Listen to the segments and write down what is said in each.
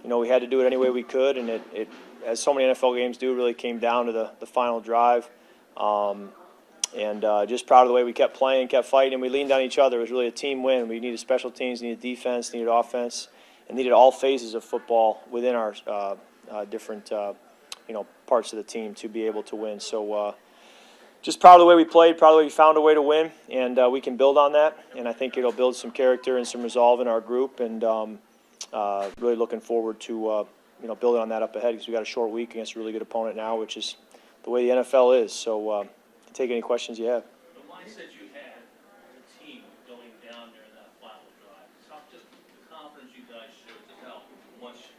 we had to do it any way we could, and it as so many NFL games do, really came down to the final drive. Just proud of the way we kept playing, kept fighting, and we leaned on each other. It was really a team win. We needed special teams, needed defense, needed offense, and needed all phases of football within our different parts of the team to be able to win. So just proud of the way we played, proud of the way we found a way to win, and we can build on that. And I think it'll build some character and some resolve in our group, and really looking forward to building on that up ahead, because we got a short week against a really good opponent now, which is the way the NFL is. So take any questions you have. The mindset you had as a team going down there in that final drive, just the confidence you guys showed, just how much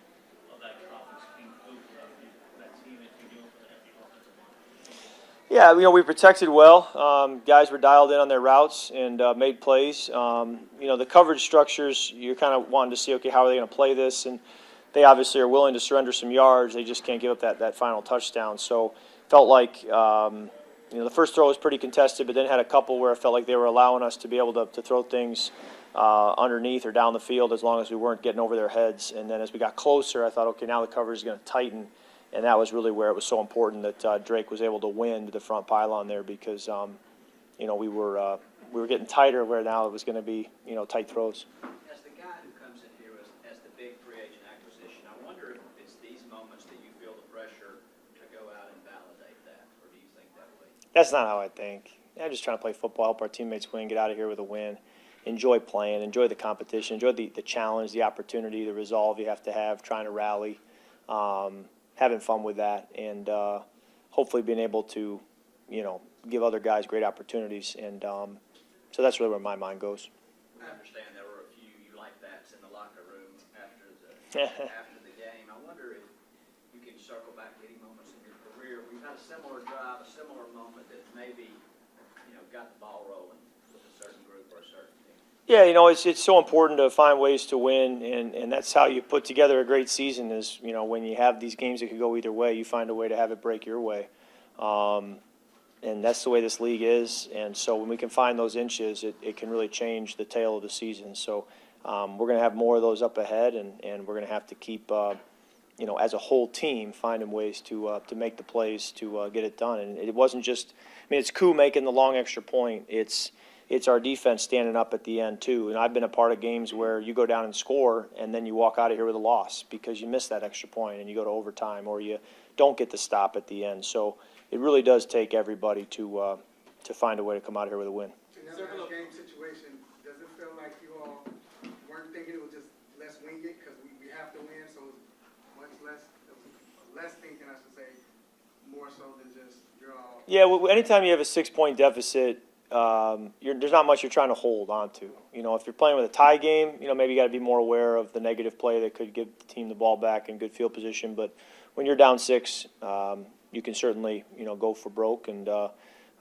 of that confidence came through that team that you're doing for the offensive line? Yeah, we protected well. Guys were dialed in on their routes and made plays. The coverage structures, you're kind of wanting to see, okay, how are they going to play this? And they obviously are willing to surrender some yards. They just can't give up that final touchdown. So felt like the first throw was pretty contested, but then had a couple where it felt like they were allowing us to be able to throw things underneath or down the field as long as we weren't getting over their heads. And then as we got closer, I thought, okay, now the coverage is going to tighten. And that was really where it was so important that Drake was able to win to the front pylon there, because we were getting tighter where now it was going to be tight throws. As the guy who comes in here as the big free agent acquisition, I wonder if it's these moments that you feel the pressure to go out and validate that, or do you think that way? That's not how I think. I'm just trying to play football, help our teammates win, get out of here with a win, enjoy playing, enjoy the competition, enjoy the challenge, the opportunity, the resolve you have to have, trying to rally, having fun with that, and hopefully being able to, give other guys great opportunities. And so that's really where my mind goes. I understand there were a few you like that's in the locker room after the game. I wonder if you can circle back to any moments in your career. We've had a similar drive, a similar moment that maybe got the ball rolling with a certain group or a certain team. Yeah, it's so important to find ways to win, and that's how you put together a great season is, when you have these games that could go either way, you find a way to have it break your way. And that's the way this league is. And so when we can find those inches, it can really change the tail of the season. So we're going to have more of those up ahead, and we're going to have to keep, as a whole team, finding ways to make the plays to get it done. And it wasn't just, it's Koo making the long extra point. It's our defense standing up at the end, too. And I've been a part of games where you go down and score, and then you walk out of here with a loss because you missed that extra point and you go to overtime, or you don't get the stop at the end. So it really does take everybody to find a way to come out of here with a win. In that last game situation, does it feel like you all weren't thinking it was just let's wing it because we have to win, so much less thinking, I should say, more so than just you're all... Yeah, well, anytime you have a 6-point deficit, there's not much you're trying to hold on to. If you're playing with a tie game, maybe you got to be more aware of the negative play that could give the team the ball back in good field position. But when you're down 6, you can certainly, go for broke.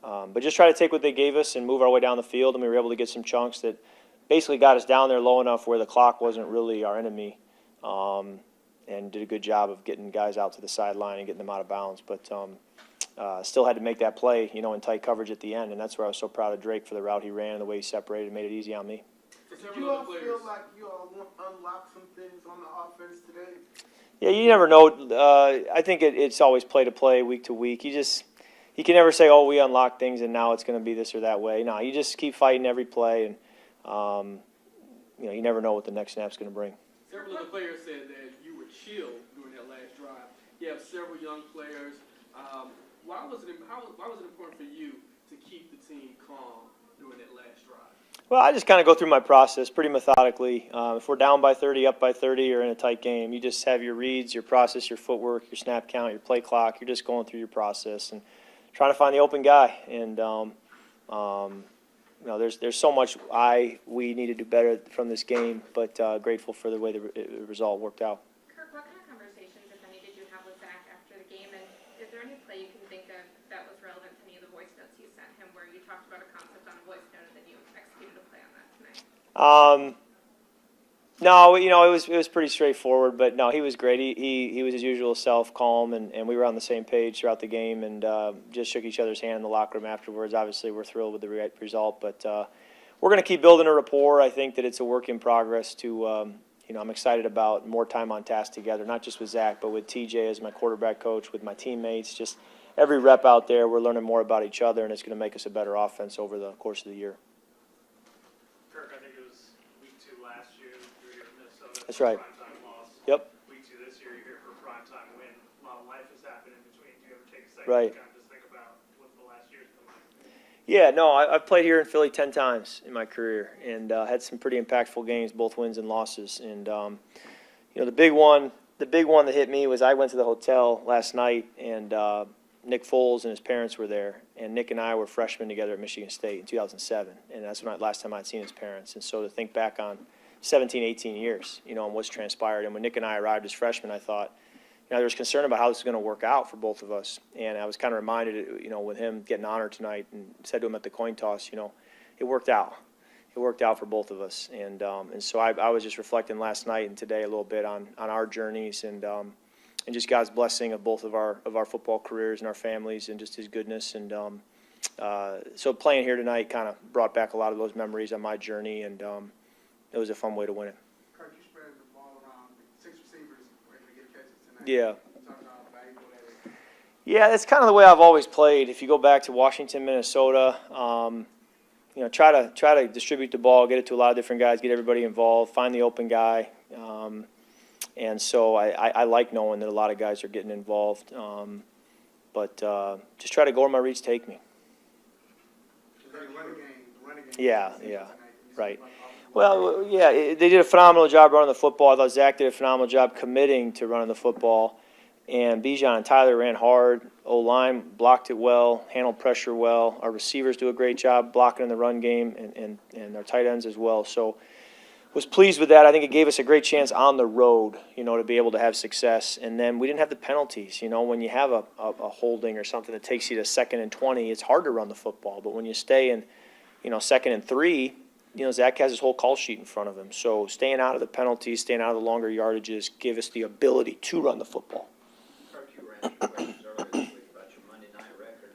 But just try to take what they gave us and move our way down the field. And we were able to get some chunks that basically got us down there low enough where the clock wasn't really our enemy, and did a good job of getting guys out to the sideline and getting them out of bounds. But still had to make that play, in tight coverage at the end, and that's where I was so proud of Drake for the route he ran and the way he separated and made it easy on me. Did you all feel like you all unlocked some things on the offense today? Yeah, you never know. I think it's always play to play, week to week. You can never say, oh, we unlocked things and now it's going to be this or that way. No, you just keep fighting every play, and you never know what the next snap's going to bring. Several of the players said that you were chill during that last drive. You have several young players. Why was it important for you to keep the team calm during that last drive? Well, I just kind of go through my process pretty methodically. If we're down by 30, up by 30, or in a tight game, you just have your reads, your process, your footwork, your snap count, your play clock. You're just going through your process and trying to find the open guy. And there's so much we need to do better from this game, but grateful for the way the result worked out. Kirk, what kind of conversations, if any, did you have with Zach after the game? And is there any play you can think of that was relevant to any of the voice notes you sent him where you talked about a concept on a voice note and then you executed a play on that tonight? No, it was pretty straightforward, but no, he was great. He was his usual self, calm, and we were on the same page throughout the game, and just shook each other's hand in the locker room afterwards. Obviously, we're thrilled with the result, but we're going to keep building a rapport. I think that it's a work in progress to I'm excited about more time on task together, not just with Zach, but with TJ as my quarterback coach, with my teammates. Just every rep out there, we're learning more about each other, and it's going to make us a better offense over the course of the year. Kirk, I think it was week 2 last year. You were here in Minnesota. That's right. Primetime loss. Yep. Week 2 this year, you're here for a primetime win. A lot of life has happened in between. Do you ever take a second Right. to kind of just think about what the last year's been like? Yeah, no, I've played here in Philly 10 times in my career, and had some pretty impactful games, both wins and losses. And the big one that hit me was I went to the hotel last night, and Nick Foles and his parents were there, and Nick and I were freshmen together at Michigan State in 2007, and that's last time I'd seen his parents. And so to think back on 17, 18 years, and what's transpired, and when Nick and I arrived as freshmen, I thought, there was concern about how this is going to work out for both of us. And I was kind of reminded, with him getting honored tonight, and said to him at the coin toss, it worked out. It worked out for both of us. And so I was just reflecting last night and today a little bit on our journeys and just God's blessing of both of our football careers and our families and just His goodness. And so playing here tonight kind of brought back a lot of those memories on my journey, and it was a fun way to win it. Kirk, you spread the ball around, 6 receivers were able to get catches tonight. Yeah. You talked about how valuable that is. Yeah, that's kind of the way I've always played. If you go back to Washington, Minnesota, try to distribute the ball, get it to a lot of different guys, get everybody involved, find the open guy. And so I like knowing that a lot of guys are getting involved. But just try to go where my reads take me. Run a game. Yeah, right. Well, yeah, they did a phenomenal job running the football. I thought Zach did a phenomenal job committing to running the football. And Bijan and Tyler ran hard. O-line blocked it well, handled pressure well. Our receivers do a great job blocking in the run game, and our tight ends as well. So was pleased with that. I think it gave us a great chance on the road, to be able to have success. And then we didn't have the penalties. When you have a holding or something that takes you to 2nd and 20, it's hard to run the football. But when you stay in, 2nd and 3, Zach has his whole call sheet in front of him. So staying out of the penalties, staying out of the longer yardages, give us the ability to run the football. Kirk, you were answering questions earlier this week about your Monday night record.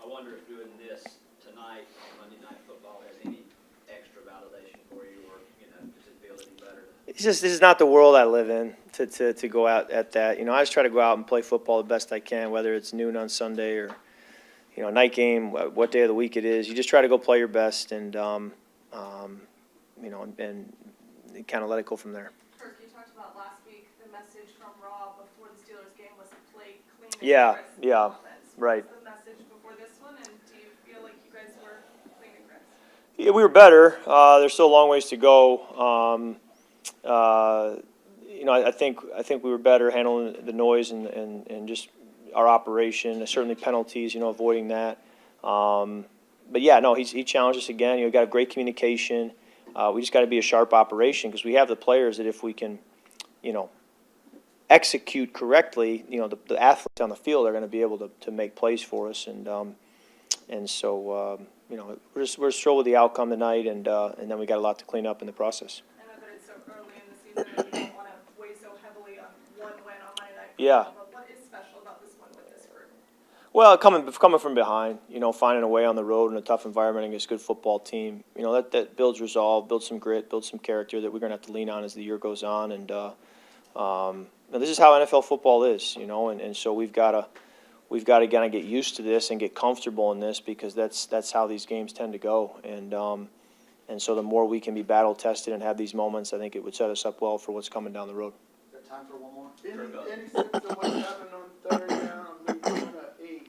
I wonder if doing this tonight on Monday Night Football has any extra validation for you, or does it feel any better? This is not the world I live in to go out at that. I just try to go out and play football the best I can, whether it's noon on Sunday or night game, what day of the week it is. You just try to go play your best and kind of let it go from there. Kirk, you talked about last week the message from Rob before the Steelers game was to play clean and Yeah, crisp yeah, offense. right. What was the message before this one, and do you feel like you guys were clean and crisp? Yeah, we were better. There's still a long ways to go. I think we were better handling the noise and just our operation. Certainly penalties, avoiding that. But yeah, no, he challenged us again. Got a great communication. We just got to be a sharp operation because we have the players that if we can, execute correctly, the athletes on the field are going to be able to make plays for us. And so we're thrilled with the outcome tonight, and then we got a lot to clean up in the process. I know that it's so early in the season and you don't want to weigh so heavily on one win on Monday Night Football, Yeah. but what is special about this one with this group? Well, coming from behind, finding a way on the road in a tough environment against a good football team, that builds resolve, builds some grit, builds some character that we're going to have to lean on as the year goes on. And this is how NFL football is, and so we've got to kind of get used to this and get comfortable in this because that's how these games tend to go. And so the more we can be battle tested and have these moments, I think it would set us up well for what's coming down the road. Got time for one more? Any sense of what's happened on 3rd down, maybe 1 or 8? If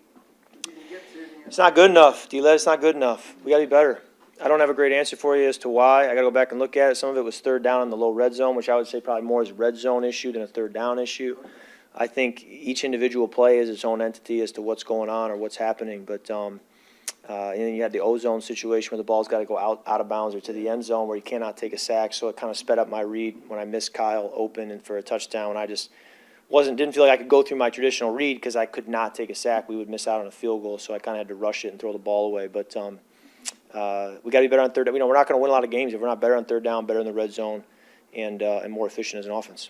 you can get to it. It's not good enough, D-Led. It's not good enough. We got to be better. I don't have a great answer for you as to why. I got to go back and look at it. Some of it was 3rd down in the low red zone, which I would say probably more is a red zone issue than a 3rd down issue. I think each individual play is its own entity as to what's going on or what's happening. But and then you had the ozone situation where the ball's got to go out of bounds or to the end zone where you cannot take a sack. So it kind of sped up my read when I missed Kyle open and for a touchdown. I just didn't feel like I could go through my traditional read because I could not take a sack. We would miss out on a field goal, so I kind of had to rush it and throw the ball away. But we got to be better on 3rd down. We're not going to win a lot of games if we're not better on 3rd down, better in the red zone, and more efficient as an offense.